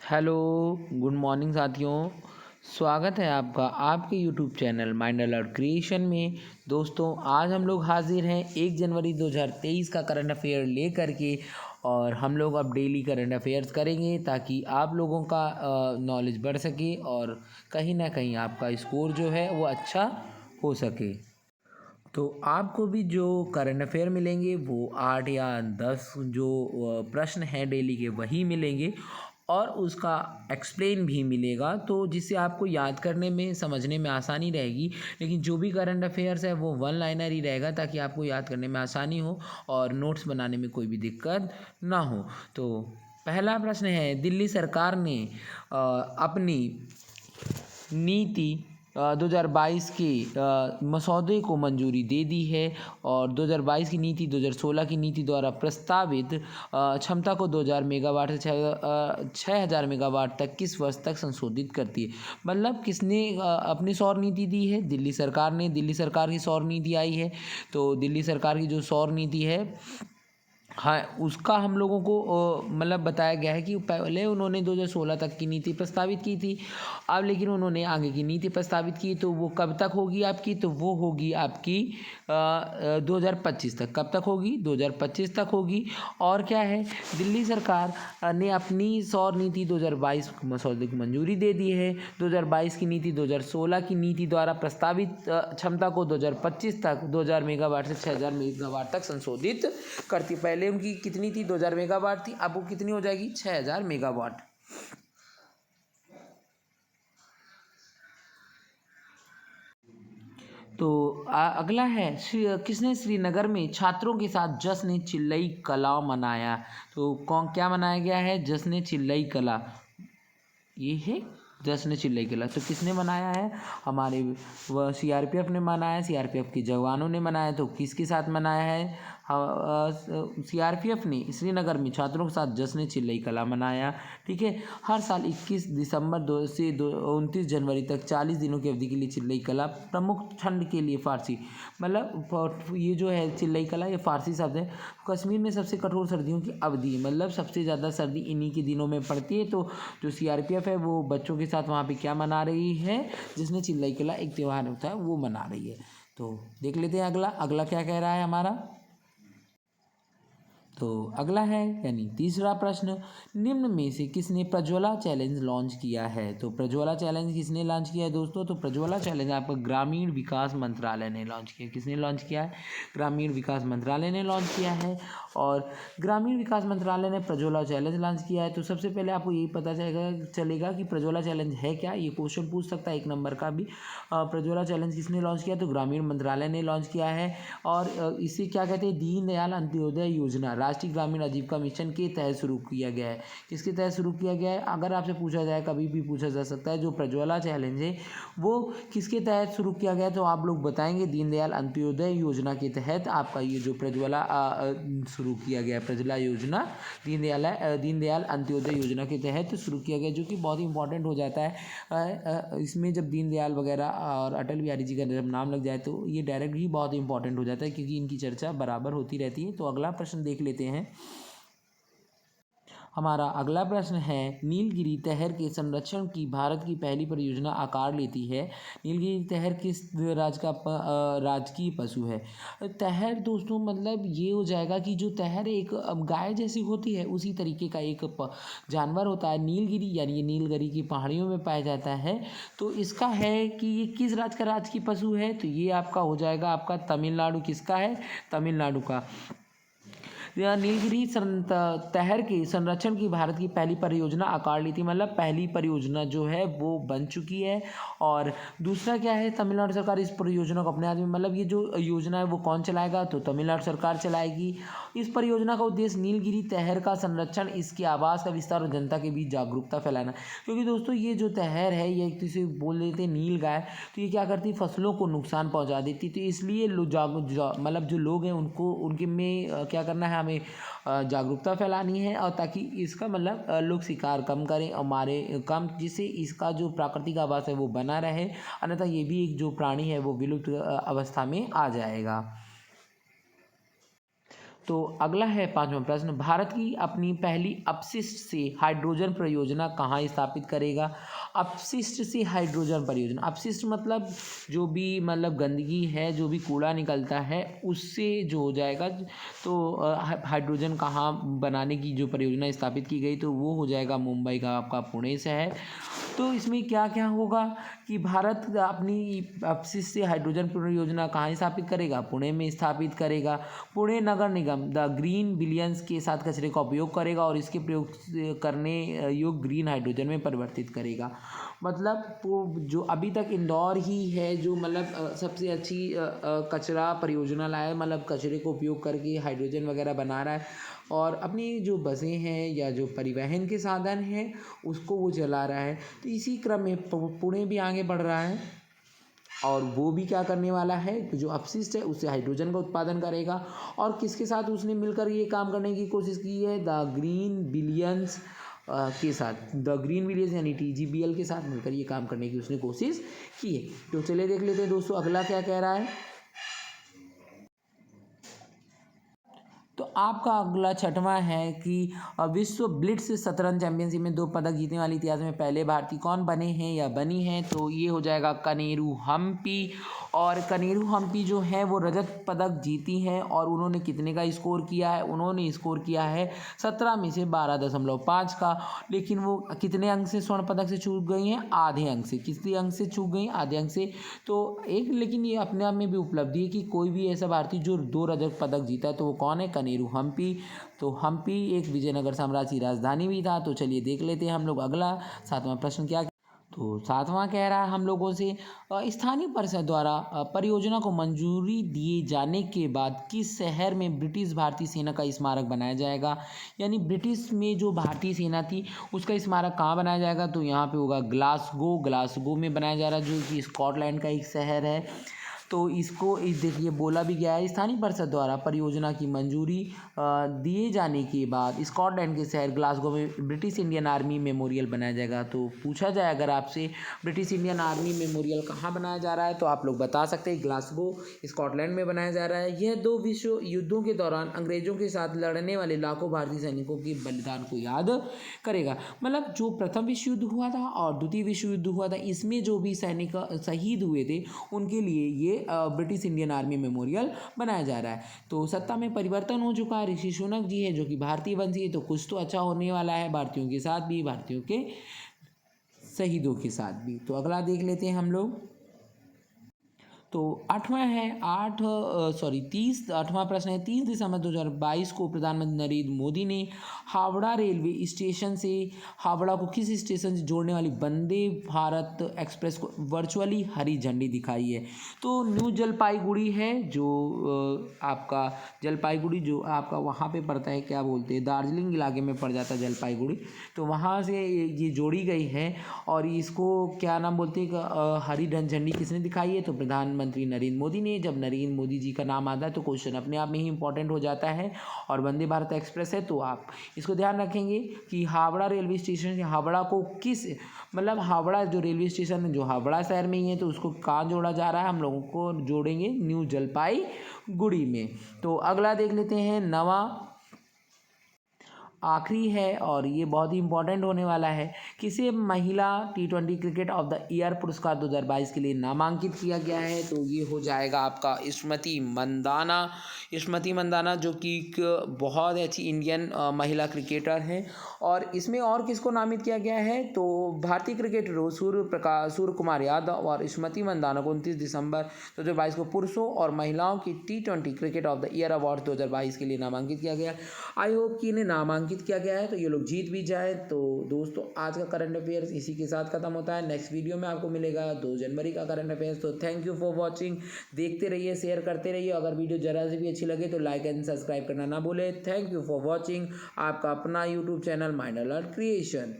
Hello, good morning साथियों। स्वागत है आपका आपके YouTube channel mind alert creation में। दोस्तों, आज हम लोग हाजिर हैं 1 जनवरी 2023 का करंट अफेयर लेकर के। और हम लोग अब डेली करंट अफेयर्स करेंगे ताकि आप लोगों का नॉलेज बढ़ सके और कहीं ना कहीं आपका स्कोर जो है वो अच्छा हो सके। तो आपको भी जो करंट अफेयर मिलेंगे वो 8 या 10 जो प्रश्न हैं डेली के वही मिलेंगे और उसका एक्सप्लेन भी मिलेगा, तो जिससे आपको याद करने में समझने में आसानी रहेगी। लेकिन जो भी करंट अफेयर्स है वो वन लाइनर ही रहेगा ताकि आपको याद करने में आसानी हो और नोट्स बनाने में कोई भी दिक्कत ना हो। तो पहला प्रश्न है, दिल्ली सरकार ने अपनी नीति 2022 के मसौदे को मंजूरी दे दी है और 2022 की नीति 2016 की नीति द्वारा प्रस्तावित क्षमता को 2000 मेगावाट से 6000 मेगावाट तक किस वर्ष तक संशोधित करती है। मतलब किसने अपनी सौर नीति दी है? दिल्ली सरकार ने। दिल्ली सरकार की सौर नीति आई है। तो दिल्ली सरकार की जो सौर नीति है, हाँ, उसका हम लोगों को मतलब बताया गया है कि पहले उन्होंने 2016 तक की नीति प्रस्तावित की थी। अब लेकिन उन्होंने आगे की नीति प्रस्तावित की, तो वो कब तक होगी आपकी? तो वो होगी आपकी 2025 तक। कब तक होगी? 2025 तक होगी। और क्या है, दिल्ली सरकार ने अपनी सौर नीति 2022 मसौदे की मंजूरी दे दी है। 2022 की नीति 2016 की नीति द्वारा प्रस्तावित क्षमता को 2025 तक 2000 मेगावाट से 6000 मेगावाट तक संशोधित करती। पहले उनकी कितनी थी? 2000 मेगावाट थी, अब वो कितनी हो जाएगी? 6000 मेगावाट। तो अगला है, किसने श्रीनगर में छात्रों के साथ जश्न चिल्लई कला मनाया? तो कौन क्या मनाया गया है? जश्न चिल्लई कला। ये है जश्न चिल्लई कला। तो किसने मनाया है? हमारे वह सीआरपीएफ ने मनाया। सीआरपीएफ के जवानों ने मनाया। तो किसके साथ मनाया है? सीआरपीएफ ने श्रीनगर में छात्रों के साथ जश्न चिल्लई कला मनाया। ठीक है। हर साल 21 दिसंबर 2 से 29 जनवरी तक 40 दिनों की अवधि के लिए चिल्लई कला प्रमुख ठंड के लिए फारसी, मतलब ये जो है चिल्लई कला ये फारसी शब्द है। कश्मीर में सबसे कठोर सर्दियों की अवधि, मतलब सबसे ज़्यादा सर्दी इन्हीं के दिनों में पड़ती है। तो जो सीआरपीएफ है वो बच्चों के साथ वहाँ पे क्या मना रही है? जिसने चिल्लई कला एक त्यौहार होता है वो मना रही है। तो देख लेते हैं अगला क्या कह रहा है हमारा। तो अगला है यानी तीसरा प्रश्न, निम्न में से किसने प्रज्वला चैलेंज लॉन्च किया है? तो प्रज्वला चैलेंज किसने लॉन्च किया है दोस्तों? तो प्रज्वला चैलेंज आपका ग्रामीण विकास मंत्रालय ने लॉन्च किया। किसने लॉन्च किया है? ग्रामीण विकास मंत्रालय ने लॉन्च किया है। और ग्रामीण विकास मंत्रालय ने प्रज्वला चैलेंज लॉन्च किया है। तो सबसे पहले आपको यही पता चलेगा कि प्रज्वला चैलेंज है क्या। ये क्वेश्चन पूछ सकता है 1 नंबर का भी। प्रज्वला चैलेंज किसने लॉन्च किया? तो ग्रामीण मंत्रालय ने लॉन्च किया है। और इसे क्या कहते हैं? दीनदयाल अंत्योदय योजना राष्ट्रीय ग्रामीण आजीविका मिशन के तहत शुरू किया गया है। किसके तहत शुरू किया गया है? अगर आपसे पूछा जाए, कभी भी पूछा जा सकता है, जो प्रज्वला चैलेंज है वो किसके तहत शुरू किया गया है? तो आप लोग बताएंगे दीनदयाल अंत्योदय योजना के तहत आपका ये जो प्रज्वला शुरू किया गया है, प्रज्वला योजना दीनदयाल अंत्योदय योजना के तहत शुरू किया गया, जो कि बहुत ही इंपॉर्टेंट हो जाता है। इसमें जब दीनदयाल वगैरह और अटल बिहारी जी का जब नाम लग जाए तो ये डायरेक्ट ही बहुत इंपॉर्टेंट हो जाता है, क्योंकि इनकी चर्चा बराबर होती रहती है। तो अगला प्रश्न देख लेते हैं। हमारा अगला प्रश्न है, नीलगिरी तहर के संरक्षण की भारत की पहली परियोजना आकार लेती है। नीलगिरी तहर किस राज्य का राजकीय पशु है? तहर दोस्तों मतलब ये हो जाएगा कि जो तहर एक गाय जैसी होती है उसी तरीके का एक जानवर होता है नीलगिरी, यानी ये नीलगिरी की पहाड़ियों में पाया जाता है। तो इसका है कि ये किस राज्य का राजकीय पशु है? तो ये आपका हो जाएगा आपका तमिलनाडु। किसका है? तमिलनाडु का। नीलगिरी तहर के संरक्षण की भारत की पहली परियोजना आकार ली थी, मतलब पहली परियोजना जो है वो बन चुकी है। और दूसरा क्या है? तमिलनाडु सरकार इस परियोजना को अपने हाथ में, मतलब ये जो योजना है वो कौन चलाएगा? तो तमिलनाडु सरकार चलाएगी। इस परियोजना का उद्देश्य नीलगिरी तहर का संरक्षण, इसके आवास का विस्तार और जनता के बीच जागरूकता फैलाना। क्योंकि दोस्तों ये जो तहर है ये एक इसे बोल देते हैं नील गाय, तो ये क्या करती? फसलों को नुकसान पहुंचा देती। तो इसलिए मतलब जो लोग हैं उनको उनके में क्या करना है, हमें जागरूकता फैलानी है, और ताकि इसका मतलब लोग शिकार कम करें और मारे कम, जिससे इसका जो प्राकृतिक आवास है वो बना रहे। अन्यथा ये भी एक जो प्राणी है वो विलुप्त अवस्था में आ जाएगा। तो अगला है पांचवा प्रश्न, भारत की अपनी पहली अपशिष्ट से हाइड्रोजन परियोजना कहाँ स्थापित करेगा। अपशिष्ट से हाइड्रोजन परियोजना, अपशिष्ट मतलब जो भी मतलब गंदगी है, जो भी कूड़ा निकलता है उससे जो हो जाएगा, तो हाइड्रोजन कहाँ बनाने की जो परियोजना स्थापित की गई तो वो हो जाएगा मुंबई का आपका पुणे शहर। तो इसमें क्या क्या होगा कि भारत अपनी अपशिष्ट से हाइड्रोजन परियोजना कहाँ स्थापित करेगा, पुणे में स्थापित करेगा। पुणे नगर निगम द ग्रीन बिलियंस के साथ कचरे का उपयोग करेगा और इसके प्रयोग करने योग्य ग्रीन हाइड्रोजन में परिवर्तित करेगा। मतलब वो जो अभी तक इंदौर ही है जो मतलब सबसे अच्छी कचरा परियोजना लाया है, मतलब कचरे को उपयोग करके हाइड्रोजन वगैरह बना रहा है और अपनी जो बसें हैं या जो परिवहन के साधन हैं उसको वो चला रहा है। तो इसी क्रम में पुणे भी आगे बढ़ रहा है और वो भी क्या करने वाला है, जो अपशिष्ट है उससे हाइड्रोजन का उत्पादन करेगा। और किसके साथ उसने मिलकर ये काम करने की कोशिश की है, द ग्रीन बिलियंस के साथ, द ग्रीन बिलियंस यानी TGBL के साथ मिलकर ये काम करने की उसने कोशिश की है। तो चलिए देख लेते हैं दोस्तों अगला क्या कह रहा है। तो आपका अगला छठवां है कि विश्व ब्लिट्स शतरंज चैंपियनशिप में 2 पदक जीतने वाले इतिहास में पहले भारतीय कौन बने हैं या बनी हैं। तो ये हो जाएगा कनेरू हम्पी। और कनेरू हम्पी जो है वो रजत पदक जीती हैं और उन्होंने कितने का स्कोर किया है, उन्होंने स्कोर किया है 17 में से 12.5 का। लेकिन वो कितने अंक से स्वर्ण पदक से चूक गई हैं, आधे अंक से। कितने अंक से चूक गई, आधे अंक से। तो एक लेकिन ये अपने आप में भी उपलब्धि है कि कोई भी ऐसा भारतीय जो 2 रजत पदक जीता है तो वो कौन है, कनेरू हम्पी। तो हम्पी एक विजयनगर साम्राज्य की राजधानी भी था। तो चलिए देख लेते हैं हम लोग अगला 7वां प्रश्न क्या। तो 7वां कह रहा है हम लोगों से स्थानीय परिषद द्वारा परियोजना को मंजूरी दिए जाने के बाद किस शहर में ब्रिटिश भारतीय सेना का स्मारक बनाया जाएगा। यानी ब्रिटिश में जो भारतीय सेना थी उसका स्मारक कहाँ बनाया जाएगा, तो यहाँ पे होगा ग्लासगो में बनाया जा रहा है जो कि स्कॉटलैंड का एक शहर है। तो इसको इस देखिए बोला भी गया है, स्थानीय परिषद द्वारा परियोजना की मंजूरी दिए जाने के बाद स्कॉटलैंड के शहर ग्लासगो में ब्रिटिश इंडियन आर्मी मेमोरियल बनाया जाएगा। तो पूछा जाए अगर आपसे ब्रिटिश इंडियन आर्मी मेमोरियल कहाँ बनाया जा रहा है तो आप लोग बता सकते हैं ग्लासगो स्कॉटलैंड में बनाया जा रहा है। यह 2 विश्व युद्धों के दौरान अंग्रेजों के साथ लड़ने वाले लाखों भारतीय सैनिकों के बलिदान को याद करेगा। मतलब जो प्रथम विश्व युद्ध हुआ था और द्वितीय विश्व युद्ध हुआ था इसमें जो भी सैनिक शहीद हुए थे उनके लिए ये ब्रिटिश इंडियन आर्मी मेमोरियल बनाया जा रहा है। तो सत्ता में परिवर्तन हो चुका है, ऋषि सुनक जी है जो कि भारतीय वंशी है, तो कुछ तो अच्छा होने वाला है भारतीयों के साथ भी, भारतीयों के शहीदों के साथ भी। तो अगला देख लेते हैं हम लोग। तो 8वां प्रश्न है 30 दिसंबर 2022 को प्रधानमंत्री नरेंद्र मोदी ने हावड़ा रेलवे स्टेशन से हावड़ा को किस स्टेशन से जोड़ने वाली वंदे भारत एक्सप्रेस को वर्चुअली हरी झंडी दिखाई है। तो न्यू जलपाईगुड़ी है जो आपका जलपाईगुड़ी जो आपका वहाँ पे पड़ता है, क्या बोलते हैं, दार्जिलिंग इलाके में पड़ जाता है जलपाईगुड़ी। तो वहाँ से ये जोड़ी गई है और इसको क्या नाम बोलते हैं, हरी झंडी किसने दिखाई है, तो प्रधानमंत्री नरेंद्र मोदी ने। जब नरेंद्र मोदी जी का नाम आता है तो क्वेश्चन अपने आप में ही इंपॉर्टेंट हो जाता है। और वंदे भारत एक्सप्रेस है तो आप इसको ध्यान रखेंगे कि हावड़ा रेलवे स्टेशन से हावड़ा को किस मतलब हावड़ा जो रेलवे स्टेशन है जो हावड़ा शहर में ही है तो उसको कहाँ जोड़ा जा रहा है, हम लोगों को जोड़ेंगे न्यू जलपाईगुड़ी में। तो अगला देख लेते हैं 9वां आखिरी है और ये बहुत ही इंपॉर्टेंट होने वाला है। किसे महिला T20 cricket of the year पुरस्कार 2022 के लिए नामांकित किया गया है, तो ये हो जाएगा आपका स्मृति मंदाना जो कि एक बहुत अच्छी इंडियन महिला क्रिकेटर हैं। और इसमें और किसको नामित किया गया है, तो भारतीय क्रिकेटरों सूर्य कुमार यादव और स्मृति मंदाना को 29 दिसंबर 2022 को पुरुषों और महिलाओं की T20 cricket of the year award 2022 के लिए नामांकित किया गया। आई होप कि इन्हें नामांकित किया गया है तो ये लोग जीत भी जाए। तो दोस्तों आज का करंट अफेयर्स इसी के साथ खत्म होता है। नेक्स्ट वीडियो में आपको मिलेगा 2 जनवरी का करंट अफेयर्स। तो थैंक यू फॉर वॉचिंग, देखते रहिए, शेयर करते रहिए। अगर वीडियो जरा से भी अच्छी लगे तो लाइक एंड सब्सक्राइब करना ना भूले। थैंक यू फॉर वॉचिंग, आपका अपना YouTube channel mind alert creation.